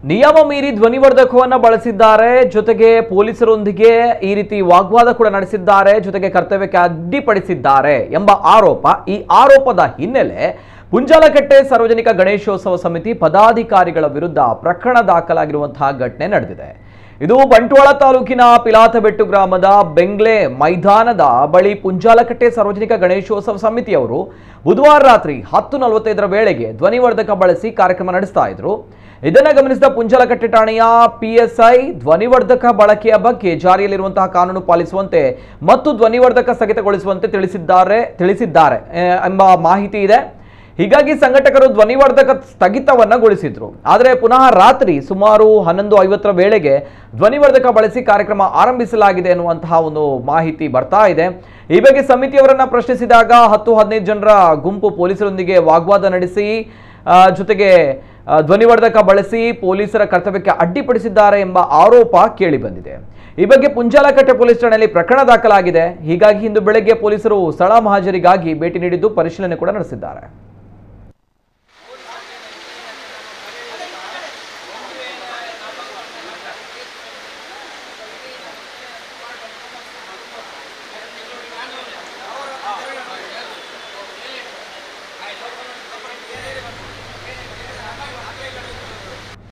ನಿಯಮ ಮೀರಿ ಧ್ವನಿವರ್ಧಕವನ್ನು ಬಳಸಿದ್ದಾರೆ, ಜೊತೆಗೆ ಪೊಲೀಸರೊಂದಿಗೆ ಈ ರೀತಿ ವಾಗ್ವಾದ ಕೂಡ ನಡೆಸಿದ್ದಾರೆ, ಜೊತೆಗೆ ಕರ್ತವ್ಯಕ್ಕೆ ಅಡ್ಡಿಪಡಿಸಿದ್ದಾರೆ ಎಂಬ ಆರೋಪ. ಈ ಆರೋಪದ ಹಿನ್ನೆಲೆ ಪುಂಜಾಲಕಟ್ಟೆ ಸಾರ್ವಜನಿಕ ಗಣೇಶೋತ್ಸವ ಸಮಿತಿ ಪದಾಧಿಕಾರಿಗಳ ವಿರುದ್ಧ ಪ್ರಕರಣ ದಾಖಲಾಗಿರುವಂತಹ ಘಟನೆ ನಡೆದಿದೆ. ಇದು ಬಂಟ್ವಾಳ ತಾಲೂಕಿನ ಪಿಲಾತಬೆಟ್ಟು ಗ್ರಾಮದ ಬೆಂಗ್ಲೆ ಮೈದಾನದ ಬಳಿ ಪುಂಜಾಲಕಟ್ಟೆ ಸಾರ್ವಜನಿಕ ಗಣೇಶೋತ್ಸವ ಸಮಿತಿಯವರು ಬುಧವಾರ ರಾತ್ರಿ 10:45 ವೇಳೆಗೆ ಧ್ವನಿವರ್ಧಕ ಬಳಸಿ ಕಾರ್ಯಕ್ರಮ ನಡೆಸ್ತಾ ಇದ್ರು. ಇದನ್ನು ಗಮನಿಸಿದ ಪುಂಜಾಲಕಟ್ಟೆ ಠಾಣೆಯ PSI ಧ್ವನಿವರ್ಧಕ ಬಳಕೆಯ ಬಗ್ಗೆ ಜಾರಿಯಲ್ಲಿರುವಂತಹ ಕಾನೂನು ಪಾಲಿಸುವಂತೆ ಮತ್ತು ಧ್ವನಿವರ್ಧಕ ಸ್ಥಗಿತಗೊಳಿಸುವಂತೆ ತಿಳಿಸಿದ್ದಾರೆ ಎಂಬ ಮಾಹಿತಿ ಇದೆ. ಹೀಗಾಗಿ ಸಂಘಟಕರು ಧ್ವನಿವರ್ಧಕ ಸ್ಥಗಿತವನ್ನಗೊಳಿಸಿದ್ರು. ಆದರೆ ಪುನಃ ರಾತ್ರಿ ಸುಮಾರು 11:50 ವೇಳೆಗೆ ಧ್ವನಿವರ್ಧಕ ಬಳಸಿ ಕಾರ್ಯಕ್ರಮ ಆರಂಭಿಸಲಾಗಿದೆ ಎನ್ನುವಂತಹ ಒಂದು ಮಾಹಿತಿ ಬರ್ತಾ ಇದೆ. ಈ ಬಗ್ಗೆ ಸಮಿತಿಯವರನ್ನ ಪ್ರಶ್ನಿಸಿದಾಗ 10-15 ಜನರ ಗುಂಪು ಪೊಲೀಸರೊಂದಿಗೆ ವಾಗ್ವಾದ ನಡೆಸಿ ಜೊತೆಗೆ ಧ್ವನಿವರ್ಧಕ ಬಳಸಿ ಪೊಲೀಸರ ಕರ್ತವ್ಯಕ್ಕೆ ಅಡ್ಡಿಪಡಿಸಿದ್ದಾರೆ ಎಂಬ ಆರೋಪ ಕೇಳಿ ಬಂದಿದೆ. ಈ ಬಗ್ಗೆ ಪುಂಜಾಲಕಟ್ಟೆ ಪೊಲೀಸ್ ಠಾಣೆಯಲ್ಲಿ ಪ್ರಕರಣ ದಾಖಲಾಗಿದೆ. ಹೀಗಾಗಿ ಇಂದು ಬೆಳಗ್ಗೆ ಪೊಲೀಸರು ಸ್ಥಳ ಮಹಾಜರಿಗಾಗಿ ಭೇಟಿ ನೀಡಿದ್ದು ಪರಿಶೀಲನೆ ಕೂಡ ನಡೆಸಿದ್ದಾರೆ.